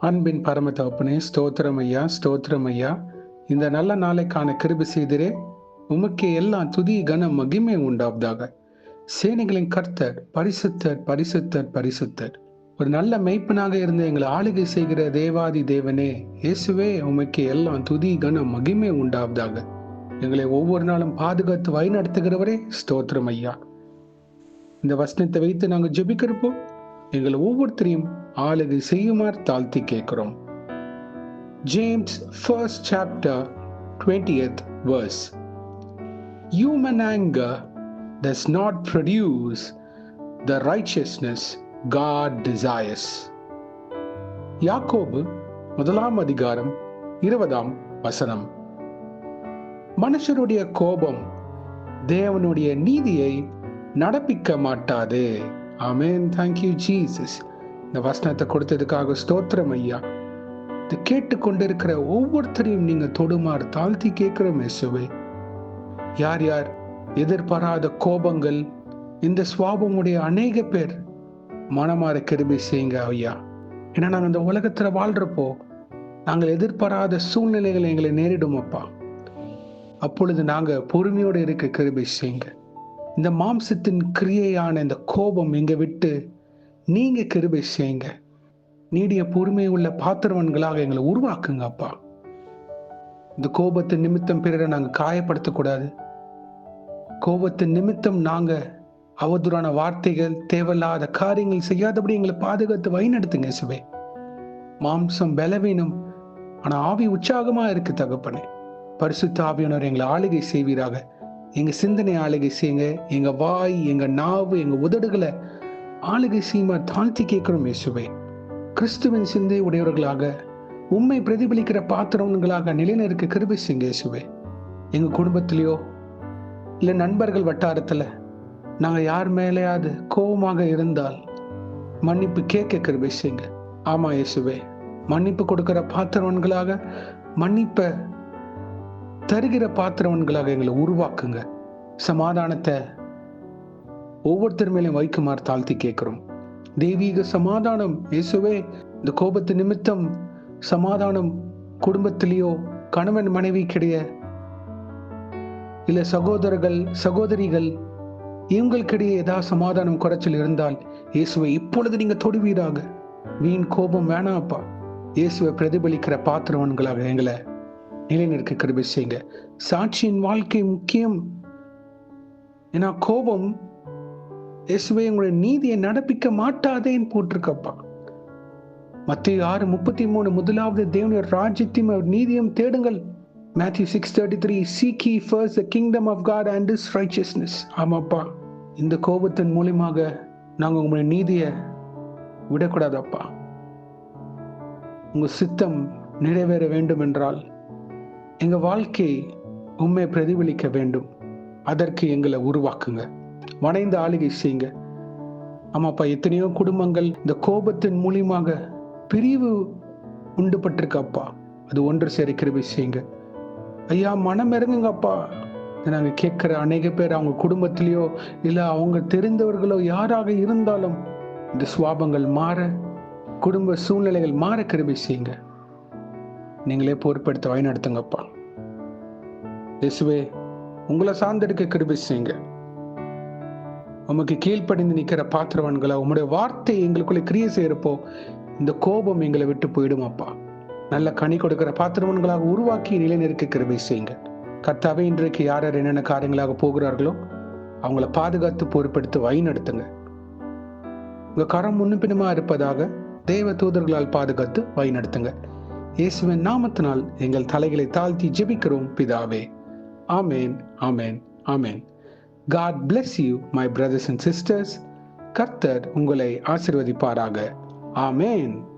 அன்பின் பரம தகப்பனே, ஸ்தோத்திரம் ஐயா, ஸ்தோத்திரம் ஐயா. இந்த நல்ல நாளைக்கான கிருபை செய்திரே. உமக்கே எல்லாம் துதி கனம் மகிமை உண்டாவதாக. சேனைகளின் கர்த்தர் பரிசுத்தர், பரிசுத்தர், பரிசுத்தர். ஒரு நல்ல மெய்ப்பனாக இருந்து எங்களை ஆளுகை செய்கிற தேவாதி தேவனே இயேசுவே, உமக்கே எல்லாம் துதி கனம் மகிமை உண்டாவதாக. எங்களை ஒவ்வொரு நாளும் பாதுகாத்து வழிநடத்துகிறவரே ஸ்தோத்திரம் ஐயா. இந்த வசனத்தை வைத்து நாங்கள் ஜெபிக்கிறப்போ எங்களை ஒவ்வொருத்தரையும் ஆளுகை செய்யுமாறு தாழ்த்தி கேட்கிறோம். James 1st chapter 20th verse. Human anger does not produce the righteousness God desires. யாக்கோபு 1ஆம் அதிகாரம் 20ஆம் வசனம். மனுஷருடைய கோபம் தேவனுடைய நீதியை நடப்பிக்க மாட்டாது. ஆமென். Thank you Jesus. இந்த வசனத்தை கொடுத்ததுக்காக ஸ்தோத்திரம் ஐயா. இதை கேட்டுக்கொண்டிருக்கிற ஒவ்வொருத்தரையும் நீங்க தொடுமாறு தாழ்த்தி கேட்கிறோம் இயேசுவே. யார் யார் எதிர்பாராத கோபங்கள், இந்த சுவாபமுடைய அநேக பேர் மனமாற கிருபை செய்யுங்க ஐயா. ஏன்னா நாங்கள் இந்த உலகத்துல வாழ்றப்போ நாங்கள் எதிர்பாராத சூழ்நிலைகளை எங்களை நேரிடும் அப்பா. அப்பொழுது நாங்க பொறுமையோடு இருக்க கிருபை செய்யுங்க. இந்த மாம்சத்தின் கிரியையான இந்த கோபம் எங்க விட்டு நீங்க கிருபை செய்யுங்க. நீடிய பொறுமை உள்ள பாத்திரவன்களாக எங்களை உருவாக்குங்க அப்பா. இந்த கோபத்தின் நிமித்தம் பிறரை நாங்க காயப்படுத்தக்கூடாது. கோபத்தின் நிமித்தம் நாங்க அவதூறான வார்த்தைகள், தேவையில்லாத காரியங்கள் செய்யாதபடி எங்களை பாதுகாத்து வழிநடத்துங்க இயேசுவே. மாம்சம் பலவீனம், ஆனா ஆவி உற்சாகமா இருக்கு தகப்பனே. பரிசுத்த ஆவியானவர் எங்களை ஆளுகை செய்வீராக. எங்க சிந்தனை ஆளுகை செய்யுங்க. எங்க வாய், எங்க நாவு, எங்க உதடுகளை ஆளுகை செய்யுமா தாழ்த்தி கேட்கிறோம் இயேசுவே. கிறிஸ்துவின் சிந்தை உடையவர்களாக, உம்மை பிரதிபலிக்கிற பாத்திரங்களாக நிலைநிற்க கிருபை செய்யுங்க இயேசுவே. எங்க குடும்பத்திலேயோ இல்ல நண்பர்கள் வட்டாரத்துல நாங்க யார் மேலேயாவது கோபமாக இருந்தால் மன்னிப்பு கேட்க கிருபை செய்யுங்க. ஆமா இயேசுவே, மன்னிப்பு கொடுக்கிற பாத்திரவன்களாக, மன்னிப்ப தருகிற பாத்திரவன்களாக எங்களை உருவாக்குங்க. சமாதானத்தை ஒவ்வொருத்தர் மேலும் வைக்குமாறு தாழ்த்தி கேட்கிறோம். தெய்வீக சமாதானம் இயேசுவே. இந்த கோபத்து நிமித்தம் சமாதானம் குடும்பத்திலேயோ, கணவன் மனைவிக்கிடையே, இல்ல சகோதரர்கள் சகோதரிகள் இவங்களுக்கிடையே ஏதாவது சமாதானம் குறைச்சல் இருந்தால் இயேசுவை இப்பொழுது நீங்க தொடுவீராக. வீண் கோபம் வேணாப்பா. இயேசுவை பிரதிபலிக்கிற பாத்திரவன்களாக எங்களை நிலைநிற்க கிருபை செய்யுங்க. சாட்சியின் வாழ்க்கை முக்கியம். ஏன்னா கோபம் இயேசுவே உங்களுடைய நீதியை நடப்பிக்க மாட்டாதேன்னு போட்டிருக்கப்பா. மத்தேயு 6:33 முதலாவது தேவனுடைய ராஜ்யத்தையும் அவர் நீதியும் தேடுங்கள். Matthew 6:33 Seek ye first the kingdom of God and his righteousness. ஆமாப்பா, இந்த கோபத்தின் மூலமாக நாங்க உங்களுடைய நீதியை விடக்கூடாதப்பா. உங்க சித்தம் நிறைவேற வேண்டும் என்றால் எங்க வாழ்க்கை உண்மை பிரதிபலிக்க வேண்டும். அதற்கு எங்களை உருவாக்குங்க. வணைந்த ஆளுகை செய்யுங்க. ஆமாப்பா, எத்தனையோ குடும்பங்கள் இந்த கோபத்தின் மூலியமாக பிரிவு உண்டுபட்டிருக்கப்பா. அது ஒன்று சேர கிருபை செய்யுங்க ஐயா. மனம் இறங்குங்கப்பா. நாங்க கேட்கிற அநேக பேர் அவங்க குடும்பத்திலேயோ இல்ல அவங்க தெரிந்தவர்களோ யாராக இருந்தாலும் இந்த சுவாபங்கள் மாற, குடும்ப சூழ்நிலைகள் மாற கிருபை செய்யுங்க. நீங்களே பொறுப்பெடுத்து வழிநடத்துங்கப்பா. இயேசுவே, உங்களை சார்ந்திருக்க கிருபை செய்யுங்க. உமக்கு கீழ்ப்படிந்து நிக்கிற பாத்திரவான்களா உங்களுடைய வார்த்தை எங்களுக்குள்ள கிரியை செய்யறப்போ இந்த கோபம் எங்களை விட்டு போயிடும் அப்பா. நல்ல கனி கொடுக்கிற பாத்திரவான்களாக உருவாக்கி நிலைநிற்க கிருபை செய்யுங்க. கர்த்தாவே, இன்றைக்கு யார் யார் என்னென்ன காரியங்களாக போகிறார்களோ அவங்கள பாதுகாத்து பொறுப்பெடுத்து வழிநடத்துங்க. உங்க கரம் முன்னுப்பினுமா இருப்பதாக தேவ தூதர்களால் பாதுகாத்து வழிநடத்துங்க. இயேசுவின் நாமத்தினால் எங்கள் தலைகளை தாழ்த்தி ஜெபிக்கிறோம் பிதாவே. ஆமேன், ஆமேன், ஆமேன். God bless you, my brothers and sisters. கர்த்தர் உங்களை ஆசீர்வதிப்பாராக. ஆமேன்.